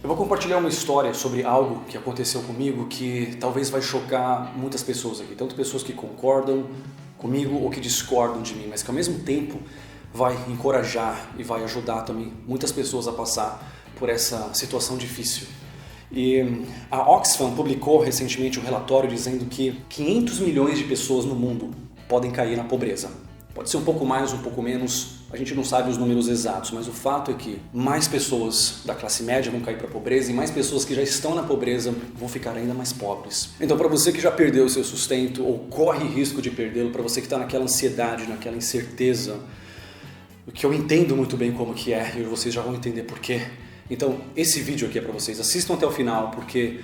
Eu vou compartilhar uma história sobre algo que aconteceu comigo que talvez vai chocar muitas pessoas aqui. Tanto pessoas que concordam comigo ou que discordam de mim, mas que ao mesmo tempo vai encorajar e vai ajudar também muitas pessoas a passar por essa situação difícil. E a Oxfam publicou recentemente um relatório dizendo que 500 milhões de pessoas no mundo podem cair na pobreza. Pode ser um pouco mais, um pouco menos, a gente não sabe os números exatos, mas o fato é que mais pessoas da classe média vão cair para a pobreza e mais pessoas que já estão na pobreza vão ficar ainda mais pobres. Então, para você que já perdeu o seu sustento ou corre risco de perdê-lo, para você que está naquela ansiedade, naquela incerteza, o que eu entendo muito bem como que é e vocês já vão entender por quê. Então, esse vídeo aqui é para vocês, assistam até o final, porque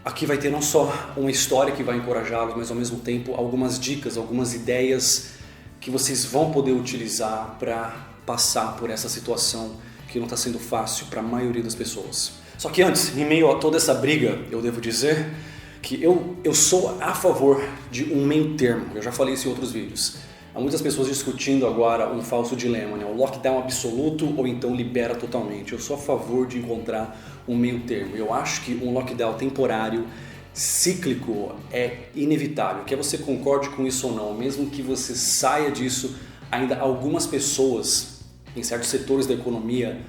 aqui vai ter não só uma história que vai encorajá-los, mas ao mesmo tempo algumas dicas, algumas ideias que vocês vão poder utilizar para passar por essa situação que não está sendo fácil para a maioria das pessoas. Só que antes, em meio a toda essa briga, eu devo dizer que eu sou a favor de um meio termo. Eu já falei isso em outros vídeos. Há muitas pessoas discutindo agora um falso dilema, né? O lockdown absoluto ou então libera totalmente. Eu sou a favor de encontrar um meio termo. Eu acho que um lockdown temporário, cíclico, é inevitável. Quer você concorde com isso ou não, mesmo que você saia disso, ainda algumas pessoas em certos setores da economia,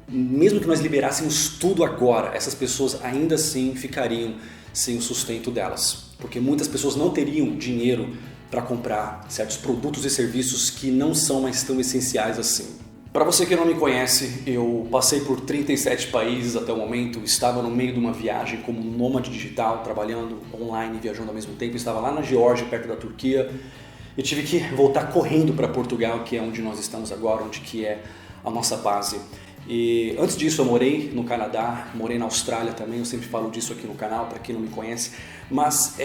mesmo que nós liberássemos tudo agora, essas pessoas ainda assim ficariam sem o sustento delas. Porque muitas pessoas não teriam dinheiro para comprar certos produtos e serviços que não são mais tão essenciais assim. Para você que não me conhece, eu passei por 37 países até o momento, estava no meio de uma viagem como nômade digital, trabalhando online, viajando ao mesmo tempo, estava lá na Geórgia, perto da Turquia, e tive que voltar correndo para Portugal, que é onde nós estamos agora, onde que é a nossa base. E antes disso eu morei no Canadá, morei na Austrália também, eu sempre falo disso aqui no canal, para quem não me conhece, mas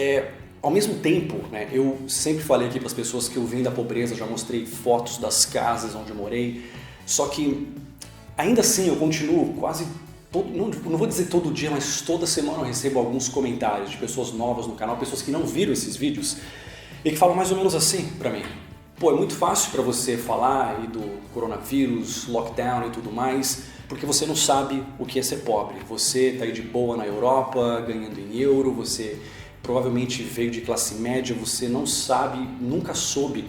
ao mesmo tempo, né, eu sempre falei aqui para as pessoas que eu vim da pobreza, já mostrei fotos das casas onde eu morei. Só que, ainda assim, eu continuo quase, não vou dizer todo dia, mas toda semana eu recebo alguns comentários de pessoas novas no canal, pessoas que não viram esses vídeos e que falam mais ou menos assim pra mim. Pô, é muito fácil pra você falar aí do coronavírus, lockdown e tudo mais, porque você não sabe o que é ser pobre. Você tá aí de boa na Europa, ganhando em euro, você provavelmente veio de classe média, você não sabe, nunca soube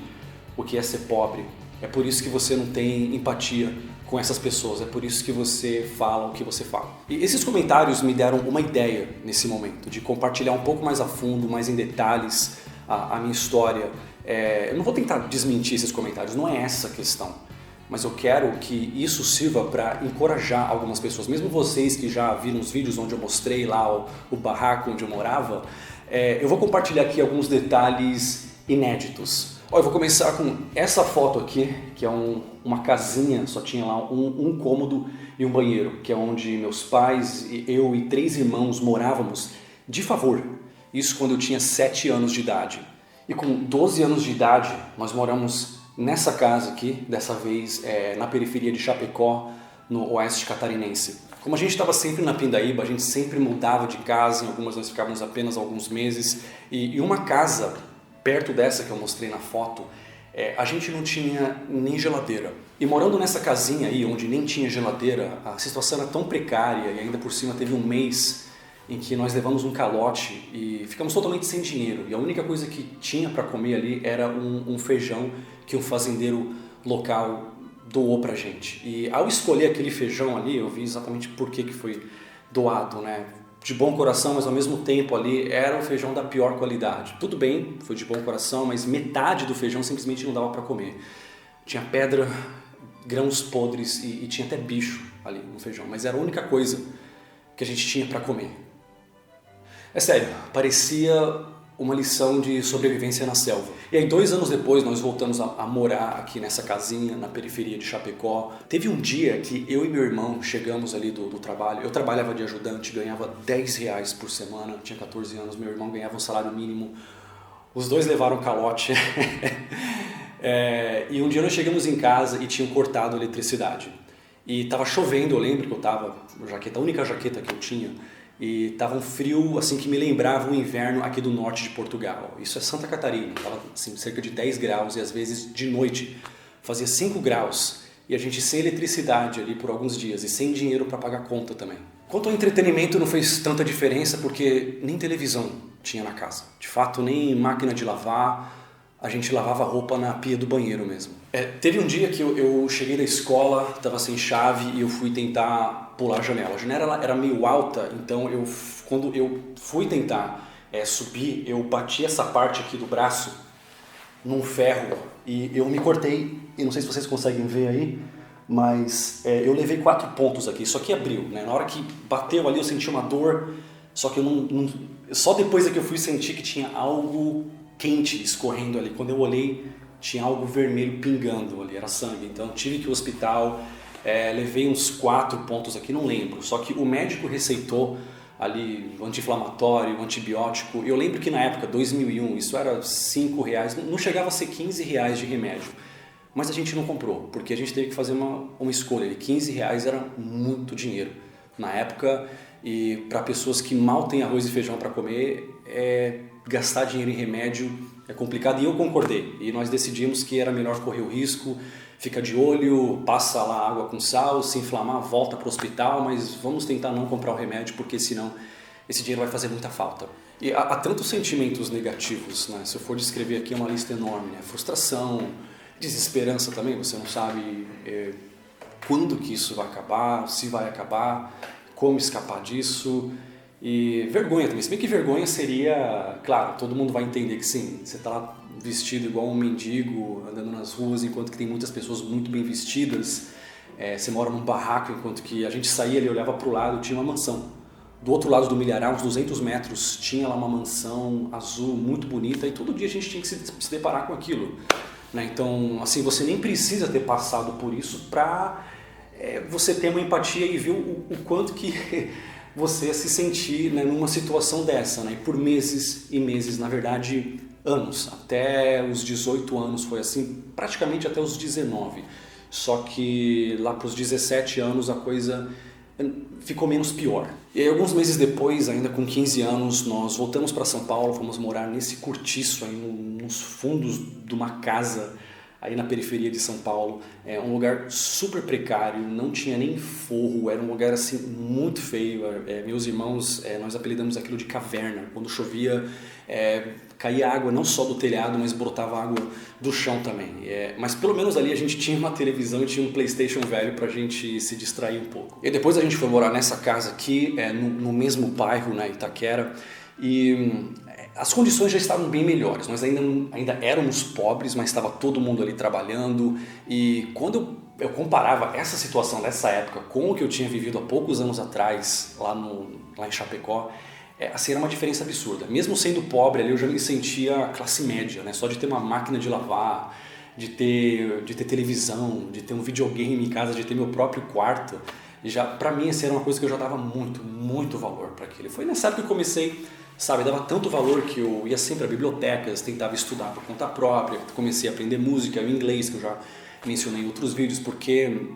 o que é ser pobre. É por isso que você não tem empatia com essas pessoas, é por isso que você fala o que você fala. E esses comentários me deram uma ideia nesse momento, de compartilhar um pouco mais a fundo, mais em detalhes a minha história. Eu não vou tentar desmentir esses comentários, não é essa a questão. Mas eu quero que isso sirva para encorajar algumas pessoas, mesmo vocês que já viram os vídeos onde eu mostrei lá o barraco onde eu morava, eu vou compartilhar aqui alguns detalhes inéditos. Eu vou começar com essa foto aqui, que é uma casinha, só tinha lá um cômodo e um banheiro, que é onde meus pais, eu e 3 irmãos morávamos de favor. Isso quando eu tinha 7 anos de idade. E com 12 anos de idade, nós moramos nessa casa aqui, dessa vez na periferia de Chapecó, no oeste catarinense. Como a gente estava sempre na Pindaíba, a gente sempre mudava de casa, em algumas nós ficávamos apenas alguns meses, e uma casa perto dessa que eu mostrei na foto, a gente não tinha nem geladeira. E morando nessa casinha aí, onde nem tinha geladeira, a situação era tão precária e ainda por cima teve um mês em que nós levamos um calote e ficamos totalmente sem dinheiro. E a única coisa que tinha para comer ali era um feijão que um fazendeiro local doou pra gente. E ao escolher aquele feijão ali, eu vi exatamente por que foi doado, né? De bom coração, mas ao mesmo tempo ali era um feijão da pior qualidade. Tudo bem, foi de bom coração, mas metade do feijão simplesmente não dava para comer. Tinha pedra, grãos podres e tinha até bicho ali no feijão, mas era a única coisa que a gente tinha para comer. É sério, parecia uma lição de sobrevivência na selva. E aí 2 anos depois nós voltamos a morar aqui nessa casinha na periferia de Chapecó. Teve um dia que eu e meu irmão chegamos ali do trabalho. Eu trabalhava de ajudante, ganhava R$10 por semana, tinha 14 anos, meu irmão ganhava um salário mínimo. Os dois levaram calote. E um dia nós chegamos em casa e tinham cortado a eletricidade. E estava chovendo, eu lembro que eu estava, a única jaqueta que eu tinha. E estava um frio assim que me lembrava o inverno aqui do norte de Portugal. Isso é Santa Catarina, estava assim, cerca de 10 graus e às vezes de noite fazia 5 graus. E a gente sem eletricidade ali por alguns dias e sem dinheiro para pagar conta também. Quanto ao entretenimento não fez tanta diferença porque nem televisão tinha na casa. De fato, nem máquina de lavar, a gente lavava roupa na pia do banheiro mesmo. Teve um dia que eu cheguei da escola, estava sem chave e eu fui tentar pular a janela. A janela era meio alta, então quando eu fui tentar subir, eu bati essa parte aqui do braço num ferro e eu me cortei, e não sei se vocês conseguem ver aí, mas eu levei 4 pontos aqui, isso aqui abriu, né? Na hora que bateu ali eu senti uma dor, só que só depois é que eu fui sentir que tinha algo quente escorrendo ali. Quando eu olhei, tinha algo vermelho pingando ali, era sangue, então tive que ir ao hospital, levei uns 4 pontos aqui, não lembro, só que o médico receitou ali anti-inflamatório, antibiótico. Eu lembro que na época, 2001, isso era R$5, não chegava a ser R$15 de remédio. Mas a gente não comprou, porque a gente teve que fazer uma escolha. E R$15 era muito dinheiro na época, e para pessoas que mal têm arroz e feijão para comer, gastar dinheiro em remédio é complicado. E eu concordei, e nós decidimos que era melhor correr o risco, fica de olho, passa lá água com sal, se inflamar, volta para o hospital, mas vamos tentar não comprar o remédio, porque senão esse dinheiro vai fazer muita falta. E há tantos sentimentos negativos, né? Se eu for descrever aqui é uma lista enorme, né? Frustração, desesperança também, você não sabe quando que isso vai acabar, se vai acabar, como escapar disso, e vergonha também. Se bem que vergonha seria, claro, todo mundo vai entender que sim, você está lá vestido igual um mendigo, andando nas ruas, enquanto que tem muitas pessoas muito bem vestidas, você mora num barraco, enquanto que a gente saía ali, olhava para o lado, tinha uma mansão. Do outro lado do milharal, uns 200 metros, tinha lá uma mansão azul muito bonita, e todo dia a gente tinha que se deparar com aquilo. Então, assim, você nem precisa ter passado por isso para você ter uma empatia e ver o quanto que você ia se sentir, né, numa situação dessa, né? E por meses e meses, na verdade, anos. Até os 18 anos foi assim, praticamente até os 19. Só que lá para os 17 anos a coisa ficou menos pior. E aí, alguns meses depois, ainda com 15 anos, nós voltamos para São Paulo, fomos morar nesse cortiço aí nos fundos de uma casa aí na periferia de São Paulo. Um lugar super precário, não tinha nem forro, era um lugar assim muito feio. Meus irmãos, nós apelidamos aquilo de caverna. Quando chovia, caía água não só do telhado, mas brotava água do chão também. Mas pelo menos ali a gente tinha uma televisão e tinha um PlayStation velho pra gente se distrair um pouco. E depois a gente foi morar nessa casa aqui, no mesmo bairro, na Itaquera, e as condições já estavam bem melhores. Nós ainda éramos pobres, mas estava todo mundo ali trabalhando. E quando eu comparava essa situação dessa época com o que eu tinha vivido há poucos anos atrás, lá em Chapecó, assim, era uma diferença absurda. Mesmo sendo pobre ali, eu já me sentia classe média, né? Só de ter uma máquina de lavar, de ter televisão, de ter um videogame em casa, de ter meu próprio quarto. E já, pra mim, assim, era uma coisa que eu já dava muito, muito valor para aquilo. Foi nessa época que eu comecei, sabe, dava tanto valor que eu ia sempre a bibliotecas, tentava estudar por conta própria, comecei a aprender música, o inglês, que eu já mencionei em outros vídeos, porque,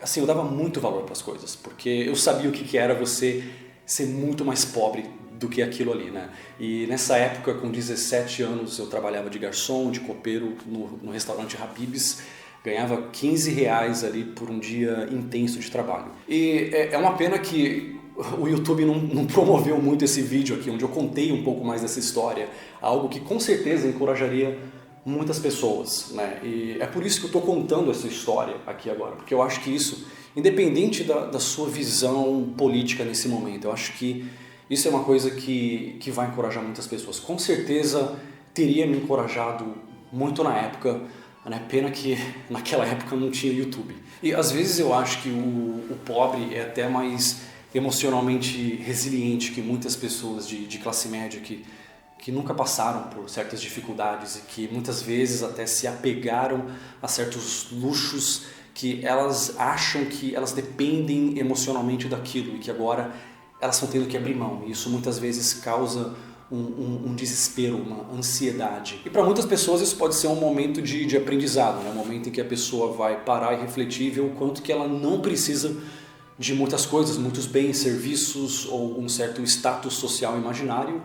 assim, eu dava muito valor para as coisas, porque eu sabia o que era você ser muito mais pobre do que aquilo ali, né? E nessa época, com 17 anos, eu trabalhava de garçom, de copeiro no restaurante Habib's, ganhava R$15 ali por um dia intenso de trabalho. E é uma pena que o YouTube não promoveu muito esse vídeo aqui, onde eu contei um pouco mais dessa história, algo que com certeza encorajaria muitas pessoas, né? E é por isso que eu estou contando essa história aqui agora, porque eu acho que isso, independente da sua visão política nesse momento, eu acho que isso é uma coisa que vai encorajar muitas pessoas. Com certeza teria me encorajado muito na época, né? Pena que naquela época não tinha YouTube. E às vezes eu acho que o pobre é até mais emocionalmente resiliente que muitas pessoas de classe média que nunca passaram por certas dificuldades e que muitas vezes até se apegaram a certos luxos que elas acham que elas dependem emocionalmente daquilo e que agora elas estão tendo que abrir mão. E isso muitas vezes causa um desespero, uma ansiedade. E para muitas pessoas isso pode ser um momento de aprendizado, né? Um momento em que a pessoa vai parar e refletir e ver o quanto que ela não precisa de muitas coisas, muitos bens, serviços ou um certo status social imaginário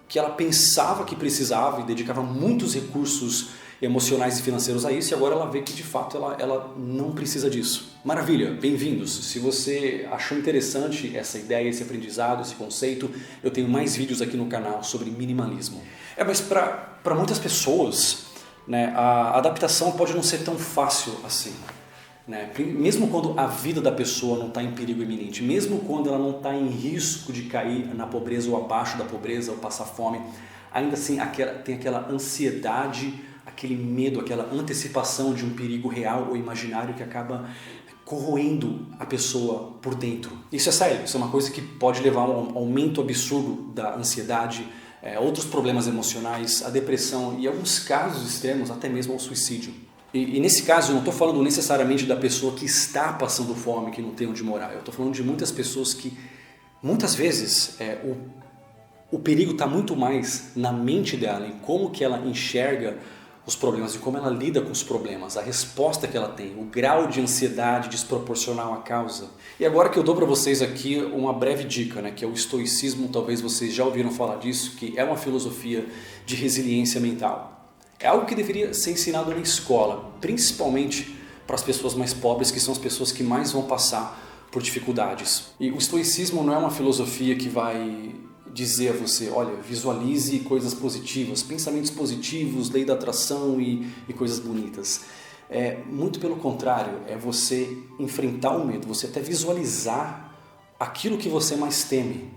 que ela pensava que precisava e dedicava muitos recursos emocionais e financeiros a isso, e agora ela vê que de fato ela não precisa disso. Maravilha, bem-vindos! Se você achou interessante essa ideia, esse aprendizado, esse conceito, eu tenho mais vídeos aqui no canal sobre minimalismo. Mas para muitas pessoas, né, a adaptação pode não ser tão fácil assim. Né? Mesmo quando a vida da pessoa não está em perigo iminente, mesmo quando ela não está em risco de cair na pobreza ou abaixo da pobreza ou passar fome, ainda assim tem aquela ansiedade, aquele medo, aquela antecipação de um perigo real ou imaginário que acaba corroendo a pessoa por dentro. Isso é sério, isso é uma coisa que pode levar a um aumento absurdo da ansiedade, outros problemas emocionais, a depressão e, em alguns casos extremos, até mesmo ao suicídio. E nesse caso eu não estou falando necessariamente da pessoa que está passando fome, que não tem onde morar. Eu estou falando de muitas pessoas que, muitas vezes, o perigo está muito mais na mente dela, em como que ela enxerga os problemas, de como ela lida com os problemas, a resposta que ela tem, o grau de ansiedade desproporcional à causa. E agora que eu dou para vocês aqui uma breve dica, né, que é o estoicismo, talvez vocês já ouviram falar disso, que é uma filosofia de resiliência mental. É algo que deveria ser ensinado na escola, principalmente para as pessoas mais pobres, que são as pessoas que mais vão passar por dificuldades. E o estoicismo não é uma filosofia que vai dizer a você, olha, visualize coisas positivas, pensamentos positivos, lei da atração e coisas bonitas. Muito pelo contrário, é você enfrentar o medo, você até visualizar aquilo que você mais teme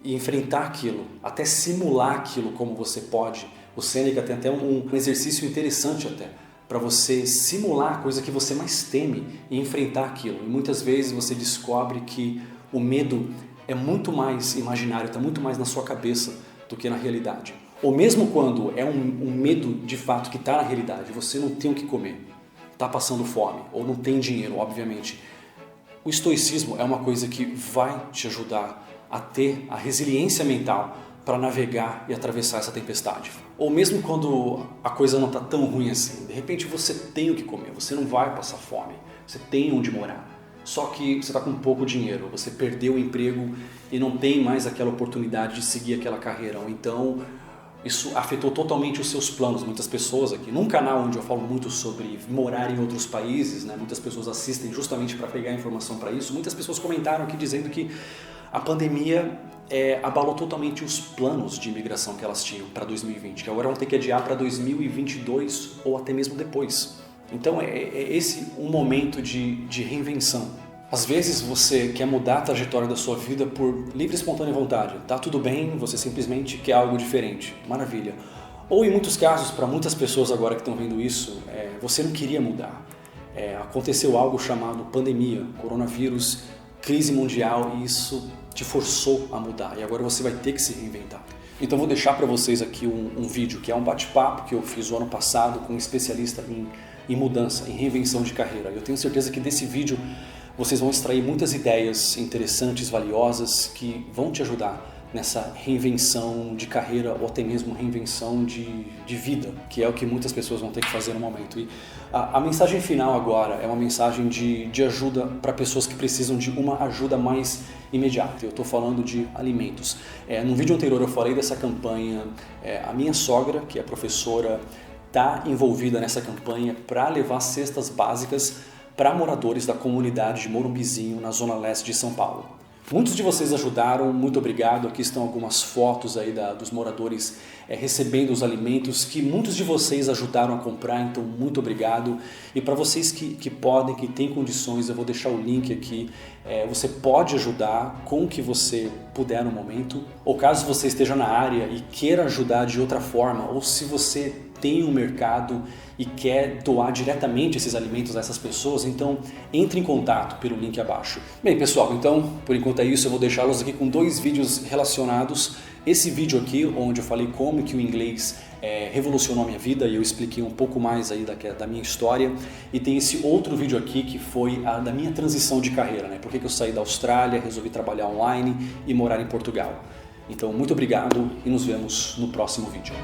e enfrentar aquilo, até simular aquilo como você pode. O Sêneca tem até um exercício interessante até, para você simular a coisa que você mais teme e enfrentar aquilo. E muitas vezes você descobre que o medo é muito mais imaginário, está muito mais na sua cabeça do que na realidade. Ou mesmo quando é um medo de fato que está na realidade, você não tem o que comer, está passando fome, ou não tem dinheiro, obviamente. O estoicismo é uma coisa que vai te ajudar a ter a resiliência mental para navegar e atravessar essa tempestade. Ou mesmo quando a coisa não está tão ruim assim, de repente você tem o que comer, você não vai passar fome, você tem onde morar. Só que você está com pouco dinheiro, você perdeu o emprego e não tem mais aquela oportunidade de seguir aquela carreira. Ou então isso afetou totalmente os seus planos. Muitas pessoas aqui, num canal onde eu falo muito sobre morar em outros países, né, muitas pessoas assistem justamente para pegar informação para isso, muitas pessoas comentaram aqui dizendo que a pandemia abalou totalmente os planos de imigração que elas tinham para 2020, que agora vão ter que adiar para 2022 ou até mesmo depois. Então é esse um momento de reinvenção. Às vezes você quer mudar a trajetória da sua vida por livre e espontânea vontade. Tá tudo bem, você simplesmente quer algo diferente. Maravilha. Ou em muitos casos, para muitas pessoas agora que estão vendo isso, você não queria mudar. Aconteceu algo chamado pandemia, coronavírus, crise mundial, e isso te forçou a mudar e agora você vai ter que se reinventar. Então vou deixar para vocês aqui um vídeo que é um bate-papo que eu fiz o ano passado com um especialista em mudança, em reinvenção de carreira. Eu tenho certeza que desse vídeo vocês vão extrair muitas ideias interessantes, valiosas, que vão te ajudar nessa reinvenção de carreira ou até mesmo reinvenção de vida, que é o que muitas pessoas vão ter que fazer no momento. E a mensagem final agora é uma mensagem de ajuda para pessoas que precisam de uma ajuda mais imediata. Eu estou falando de alimentos. No vídeo anterior eu falei dessa campanha, a minha sogra, que é professora, está envolvida nessa campanha para levar cestas básicas para moradores da comunidade de Morumbizinho, na zona leste de São Paulo. Muitos de vocês ajudaram, muito obrigado. Aqui estão algumas fotos aí dos moradores recebendo os alimentos que muitos de vocês ajudaram a comprar, então muito obrigado. E para vocês que podem, que têm condições, eu vou deixar o link aqui. Você pode ajudar com o que você puder no momento, ou caso você esteja na área e queira ajudar de outra forma, ou se você tem um mercado e quer doar diretamente esses alimentos a essas pessoas, então entre em contato pelo link abaixo. Bem pessoal, então por enquanto é isso, eu vou deixá-los aqui com 2 vídeos relacionados. Esse vídeo aqui, onde eu falei como que o inglês revolucionou a minha vida e eu expliquei um pouco mais aí da minha história, e tem esse outro vídeo aqui que foi a da minha transição de carreira, né? Por que eu saí da Austrália, resolvi trabalhar online e morar em Portugal. Então muito obrigado e nos vemos no próximo vídeo.